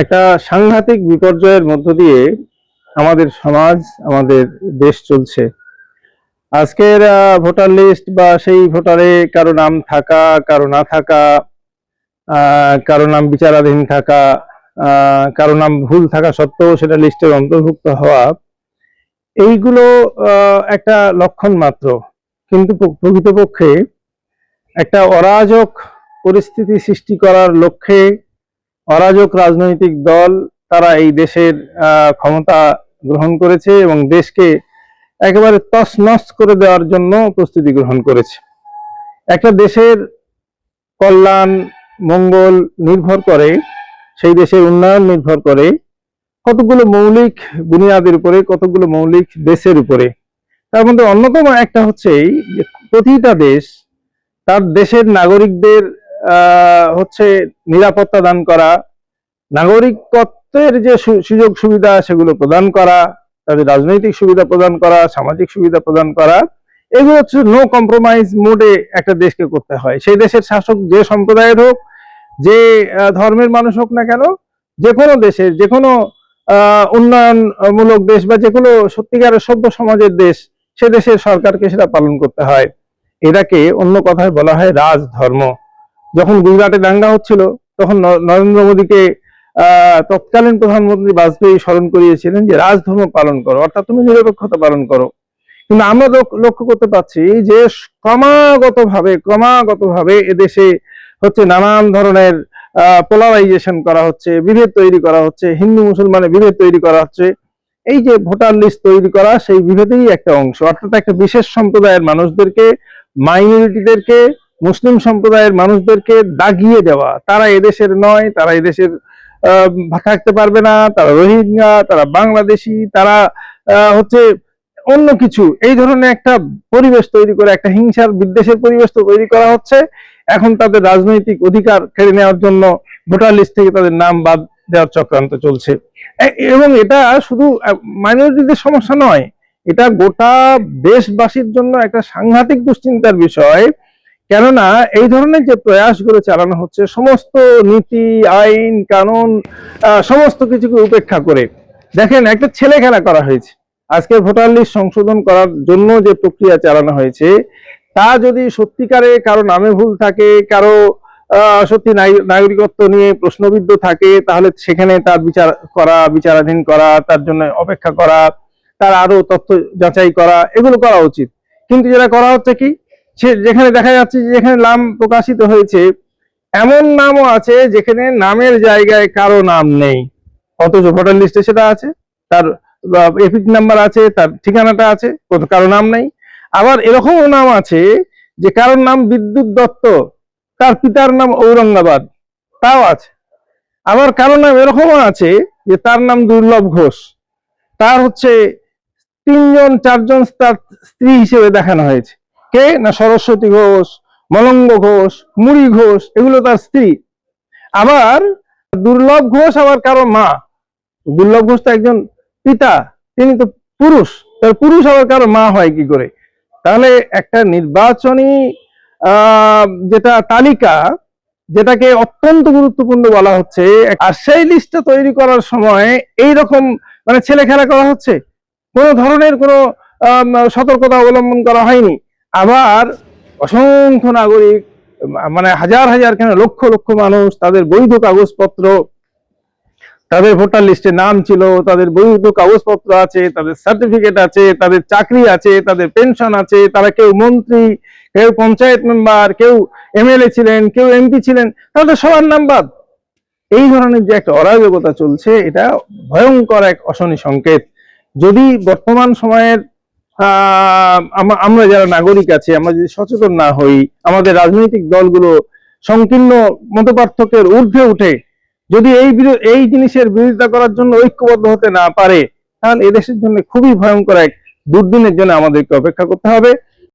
একটা সাংঘাতিক বিপর্যয়ের মধ্য দিয়ে আমাদের সমাজ, আমাদের দেশ চলছে। আজকের ভোটার লিস্ট বা সেই ভোটারে কারো নাম থাকা, কারো না থাকা, কারো নাম বিচারাধীন থাকা, কারো নাম ভুল থাকা সত্ত্বেও সেটা লিস্টের অন্তর্ভুক্ত হওয়া, এইগুলো একটা লক্ষণ মাত্র। কিন্তু প্রকৃতপক্ষে একটা অরাজক পরিস্থিতি সৃষ্টি করার লক্ষ্যে অরাজক রাজনৈতিক দল তারা এই দেশের ক্ষমতা গ্রহণ করেছে এবং দেশকে একেবারে তছনছ করে দেওয়ার জন্য প্রস্তুতি গ্রহণ করেছে। একটা দেশের কল্যাণ, মঙ্গল নির্ভর করে, সেই দেশের উন্নয়ন নির্ভর করে কতগুলো মৌলিক বুনিয়াদের উপরে, কতগুলো মৌলিক দেশের উপরে। তার মধ্যে অন্যতম একটা হচ্ছে যে প্রতিটা দেশ তার দেশের নাগরিকদের হচ্ছে নিরাপত্তা দান করা, নাগরিকত্বের যে সুযোগ সুবিধা সেগুলো প্রদান করা, তাদের রাজনৈতিক সুবিধা প্রদান করা, সামাজিক সুবিধা প্রদান করা, এগুলো হচ্ছে নো কম্প্রোমাইজ মোডে একটা দেশকে করতে হয়। সেই দেশের শাসক যে সম্প্রদায়ের হোক, যে ধর্মের মানুষ হোক না কেন, যে কোনো দেশের, যে কোনো উন্নয়নমূলক দেশ বা যে কোনো সত্যিকারের সভ্য সমাজের দেশ, সে দেশের সরকারকে সেটা পালন করতে হয়। এটাকে অন্য কথায় বলা হয় রাজধর্ম। যখন গুজরাটে দাঙ্গা হচ্ছিল তখন নরেন্দ্র মোদীকে তৎকালীন প্রধানমন্ত্রী বাজপেয়ী স্মরণ করিয়েছিলেন যে রাজধর্ম পালন করো, অর্থাৎ তুমি নিরপেক্ষতা পালন করো। কিন্তু আমরা লক্ষ্য করতে পারছি যে ক্রমাগতভাবে এদেশে হচ্ছে নানান ধরনের পোলারাইজেশন করা হচ্ছে, বিভেদ তৈরি করা হচ্ছে, হিন্দু মুসলমানের বিভেদ তৈরি করা হচ্ছে। এই যে ভোটার লিস্ট তৈরি করা, সেই বিভেদেরই একটা অংশ। অর্থাৎ একটা বিশেষ সম্প্রদায়ের মানুষদেরকে, মাইনরিটিদেরকে, মুসলিম সম্প্রদায়ের মানুষদেরকে দাগিয়ে দেওয়া, তারা এদেশের নয়, তারা এদেশের থাকতে পারবে না, তারা রোহিঙ্গা, তারা বাংলাদেশি, তারা হচ্ছে অন্য কিছু, এই ধরনের একটা পরিবেশ তৈরি করে, একটা হিংসার বিদ্বেষের পরিবেশ তো তৈরি করা হচ্ছে। এখন তাদের রাজনৈতিক অধিকার কেড়ে নেওয়ার জন্য ভোটার লিস্ট থেকে তাদের নাম বাদ দেওয়ার চক্রান্ত চলছে। এবং এটা শুধু মাইনরিটিদের সমস্যা নয়, এটা গোটা দেশবাসীর জন্য একটা সাংঘাতিক দুশ্চিন্তার বিষয়। কেননা এই ধরনের যে প্রয়াসগুলো চালানো হচ্ছে, সমস্ত নীতি, আইন, কানুন, সমস্ত কিছুকে উপেক্ষা করে, দেখেন একটা ছেলে খেলা করা হয়েছে। আজকে ভোটার লিস্ট সংশোধন করার জন্য যে প্রক্রিয়া চালানো হয়েছে, তা যদি সত্যিকারে কারো নামে ভুল থাকে, কারো সত্যি নাগরিকত্ব নিয়ে প্রশ্নবিদ্ধ থাকে, তাহলে সেখানে তার বিচার করা, বিচারাধীন করা, তার জন্য অপেক্ষা করা, তার আরো তথ্য যাচাই করা, এগুলো করা উচিত। কিন্তু যেটা করা হচ্ছে কি, সে যেখানে দেখা যাচ্ছে যে যেখানে নাম প্রকাশিত হয়েছে, এমন নামও আছে যেখানে নামের জায়গায় কারো নাম নেই, অথচ ভোটার লিস্টে সেটা আছে, তার এপিক নাম্বার আছে, তার ঠিকানাটা আছে, কারো নাম নেই। আবার এরকমও নাম আছে যে কারোর নাম বিদ্যুৎ দত্ত, তার পিতার নাম ঔরঙ্গাবাদ, তাও আছে। আবার কারো নাম এরকমও আছে যে তার নাম দুর্লভ ঘোষ, তার হচ্ছে 3-4জন তার স্ত্রী হিসেবে দেখানো হয়েছে। কে না সরস্বতী ঘোষ, মলঙ্গ ঘোষ, মুড়ি ঘোষ, এগুলো তার স্ত্রী। আবার দুর্লভ ঘোষ আবার কারো মা। দুর্লভ ঘোষ তো একজন পিতা, তিনি তো পুরুষ, তার পুরুষ আবার কারো মা হয় কি করে? তাহলে একটা নির্বাচনী যেটা তালিকা, যেটাকে অত্যন্ত গুরুত্বপূর্ণ বলা হচ্ছে, আর সেই লিস্টটা তৈরি করার সময় এইরকম মানে ছেলে খেলা করা হচ্ছে, কোনো ধরনের কোনো সতর্কতা অবলম্বন করা হয়নি। আবার অসংখ্য নাগরিক, মানে হাজার হাজার কেন লক্ষ লক্ষ মানুষ, তাদের বৈধ কাগজপত্র, তাদের ভোটার লিস্টে নাম ছিল, তাদের বৈধ কাগজপত্র আছে, তাদের সার্টিফিকেট আছে, তাদের চাকরি আছে, তাদের পেনশন আছে, তারা কেউ মন্ত্রী, কেউ পঞ্চায়েত মেম্বার, কেউ এমএলএ ছিলেন, কেউ এমপি ছিলেন, তাদের সবার নাম বাদ। এই ধরনের যে একটা অরাজকতা চলছে, এটা ভয়ঙ্কর এক অশনি সংকেত। যদি বর্তমান সময়ের আমরা যারা নাগরিক আছি, আমরা যদি সচেতন না হই, আমাদের রাজনৈতিক দলগুলো সংকীর্ণ মতপার্থক্যের ঊর্ধ্বে উঠে যদি এই জিনিসের বিরোধিতা করার জন্য ঐক্যবদ্ধ হতে না পারে, তাহলে এদেশের জন্য খুবই ভয়ঙ্কর এক দুর্দিনের জন্য আমাদেরকে অপেক্ষা করতে হবে।